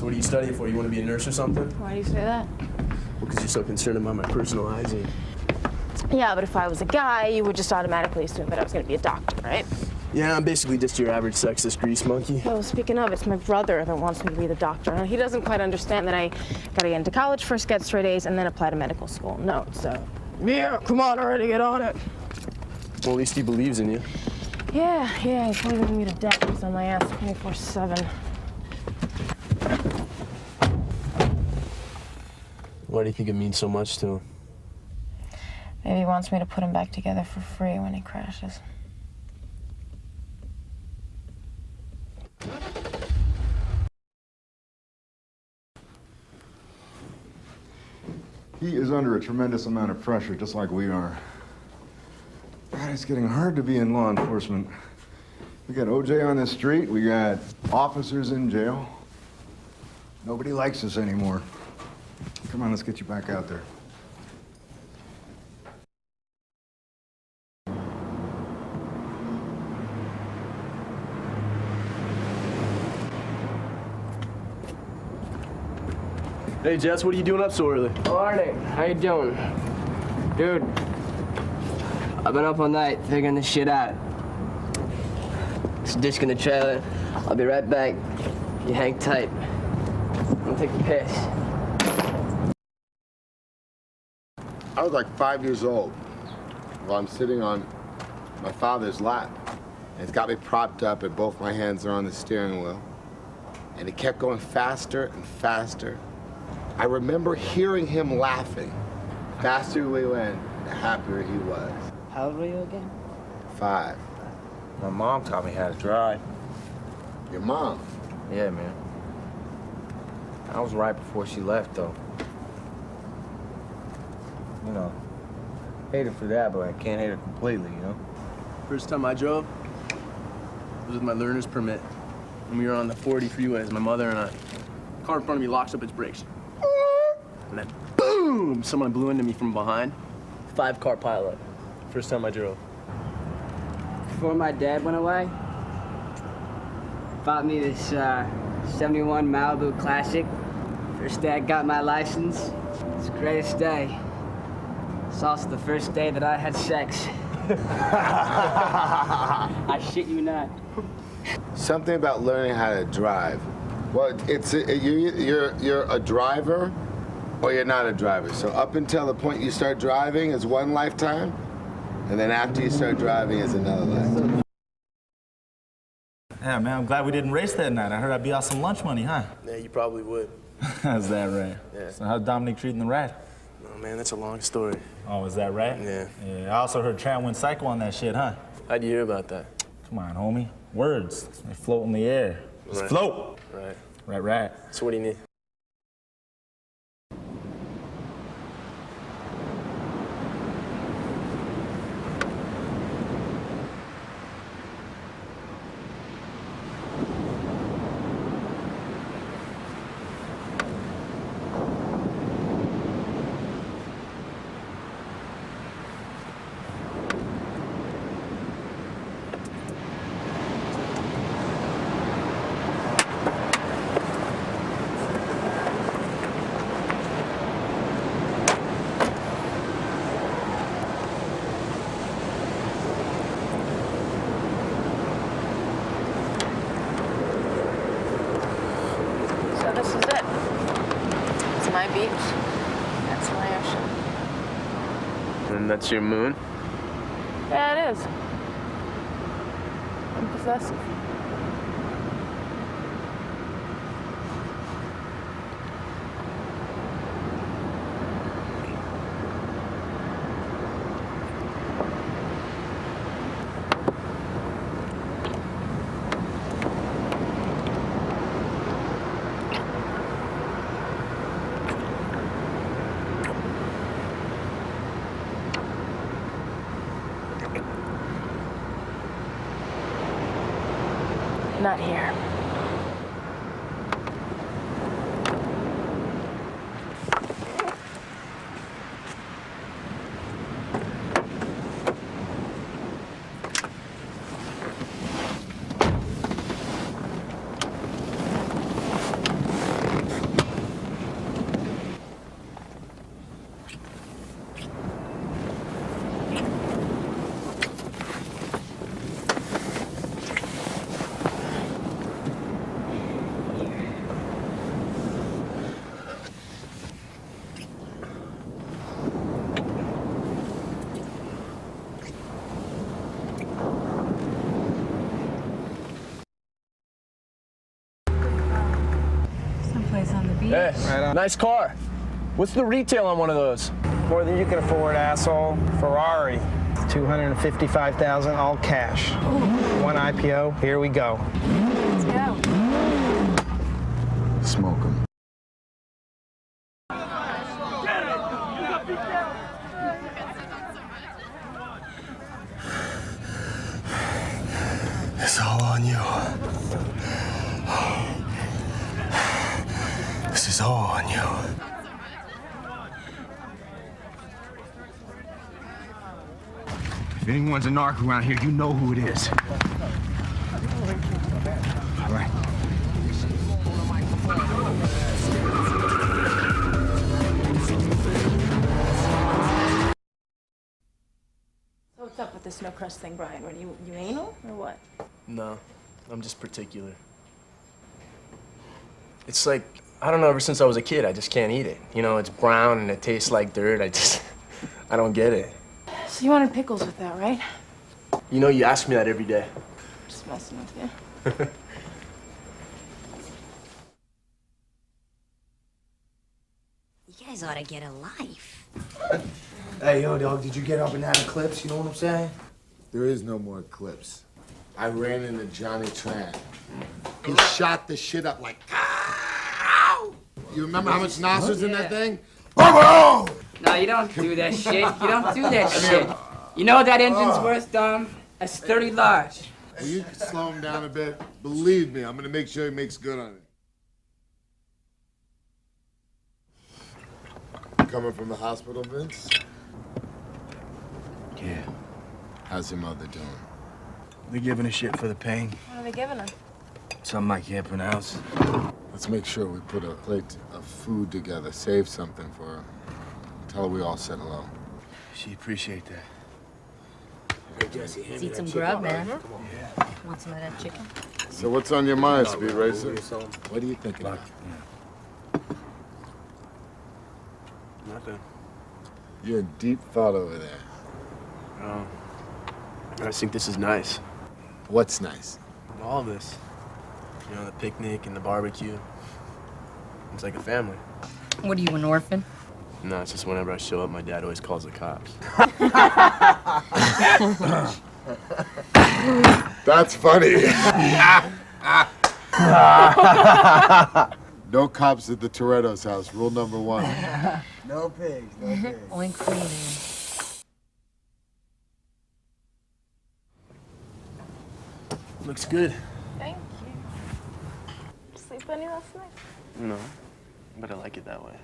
So what do you study for? You want to be a nurse or something? Why do you say that? Well, because you're so concerned about my personal hygiene. Yeah, but if I was a guy, you would just automatically assume that I was going to be a doctor, right? Yeah, I'm basically just your average sexist grease monkey. Well, speaking of, it's my brother that wants me to be the doctor. He doesn't quite understand that I gotta get into college first, get straight A's, and then apply to medical school. No, so... Yeah, come on already, get on it. Well, at least he believes in you. Yeah, he's leaving me to death. He's on my ass 24/7. Why do you think it means so much to him? Maybe he wants me to put him back together for free when he crashes. He is under a tremendous amount of pressure, just like we are. God, it's getting hard to be in law enforcement. We got OJ on the street, we got officers in jail. Nobody likes us anymore. Come on, let's get you back out there. Hey, Jess, what are you doing up so early? Morning. How you doing? Dude, I've been up all night figuring this shit out. Just disking the trailer. I'll be right back. You hang tight. I'm gonna take a piss. I was like 5 years old while I'm sitting on my father's lap. And it's got me propped up and both my hands are on the steering wheel. And it kept going faster and faster. I remember hearing him laughing. The faster we went, the happier he was. How old were you again? 5. My mom taught me how to drive. Your mom? Yeah, man. I was right before she left, though. You know, hate her for that, but I can't hate her completely, you know? First time I drove was with my learner's permit. And we were on the 40 freeways, my mother and I. The car in front of me locks up its brakes. And then, boom! Someone blew into me from behind. 5-car pileup. First time I drove. Before my dad went away, bought me this 71 Malibu Classic. First day I got my license. It's the greatest day. It's also the first day that I had sex. I shit you not. Something about learning how to drive. Well, you're a driver or you're not a driver. So up until the point you start driving is one lifetime, and then after you start driving is another lifetime. Yeah, man, I'm glad we didn't race that night. I heard I'd be out some lunch money, huh? Yeah, you probably would. Is that right? Yeah. So how's Dominic treating the rat? Oh, man, that's a long story. Oh, is that right? Yeah. Yeah, I also heard Tran went psycho on that shit, huh? How'd you hear about that? Come on, homie. Words. They float in the air. Just Right. float. Right. Right. So what do you need? So this is it. It's my beach. That's my ocean. And that's your moon? Yeah, it is. I'm possessive. Not here. Hey, nice car. What's the retail on one of those? More than you can afford, asshole. Ferrari. 255,000 all cash. One IPO. Here we go. Let's go. Smoke 'em. It's all on you. This is all on you. If anyone's a narc around here, you know who it is. All right. So what's up with this no crust thing, Brian? What, you anal or what? No, I'm just particular. It's like, I don't know, ever since I was a kid, I just can't eat it. You know, it's brown and it tastes like dirt. I don't get it. So you wanted pickles with that, right? You know, you ask me that every day. Just messing with you. You guys ought to get a life. Hey, yo, dog, did you get up in that eclipse? You know what I'm saying? There is no more eclipse. I ran into Johnny Tran. He shot the shit up like, ow! You remember how much nos was in that thing? No, you don't do that shit. You don't do that shit. You know what that engine's worth, Dom? That's 30 large. Well, you can slow him down a bit. Believe me, I'm gonna make sure he makes good on it. Coming from the hospital, Vince? Yeah. How's your mother doing? They're giving a shit for the pain. What are they giving her? Something I can't pronounce. Let's make sure we put a plate of food together. Save something for her. Tell her we all said hello. She appreciate that. Let's eat some grub, man. Want some of that chicken? So what's on your mind, Speed Racer? What are you thinking about? Nothing. You're in deep thought over there. Oh. I just think this is nice. What's nice? All of this. You know, the picnic and the barbecue. It's like a family. What are you, an orphan? No, it's just whenever I show up, my dad always calls the cops. That's funny. No cops at the Toretto's house. Rule number 1. No pigs, no pigs. Oink for you. Looks good. Thank you. Sleep any last night? No, but I like it that way.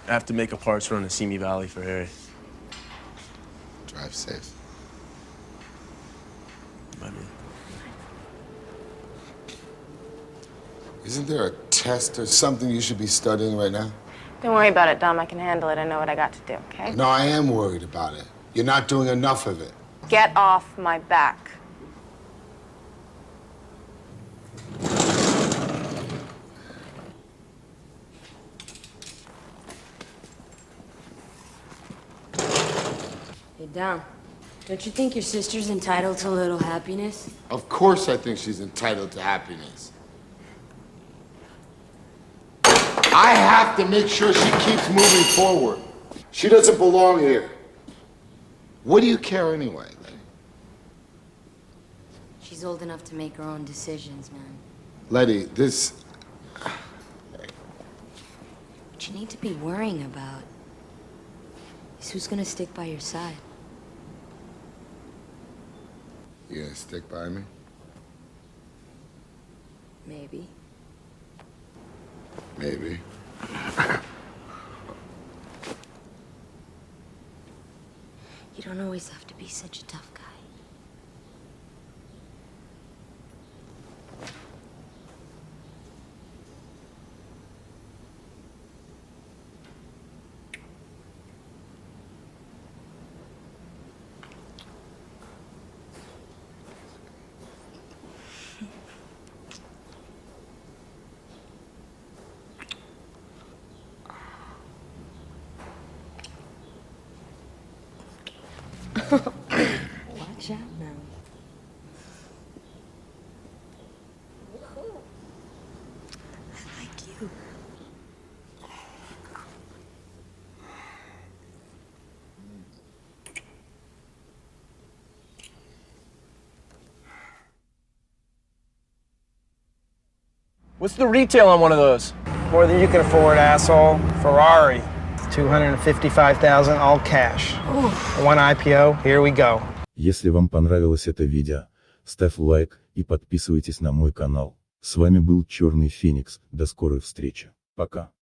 I have to make a parts run to Simi Valley for Harry. Drive safe. Bye, man. Isn't there a test or something you should be studying right now? Don't worry about it, Dom. I can handle it. I know what I got to do, okay? No, I am worried about it. You're not doing enough of it. Get off my back. Hey, Dom, don't you think your sister's entitled to a little happiness? Of course I think she's entitled to happiness. I have to make sure she keeps moving forward. She doesn't belong here. What do you care anyway? She's old enough to make her own decisions, man. Letty, this... What you need to be worrying about is who's gonna stick by your side. You gonna stick by me? Maybe. Maybe. You don't always have to be such a tough guy. Watch out now. I like you. What's the retail on one of those? More than you can afford, asshole. Ferrari. 255,000 all cash. One IPO, here we go. Если вам понравилось это видео, ставь лайк и подписывайтесь на мой канал. С вами был Черный Феникс. До скорой встречи. Пока.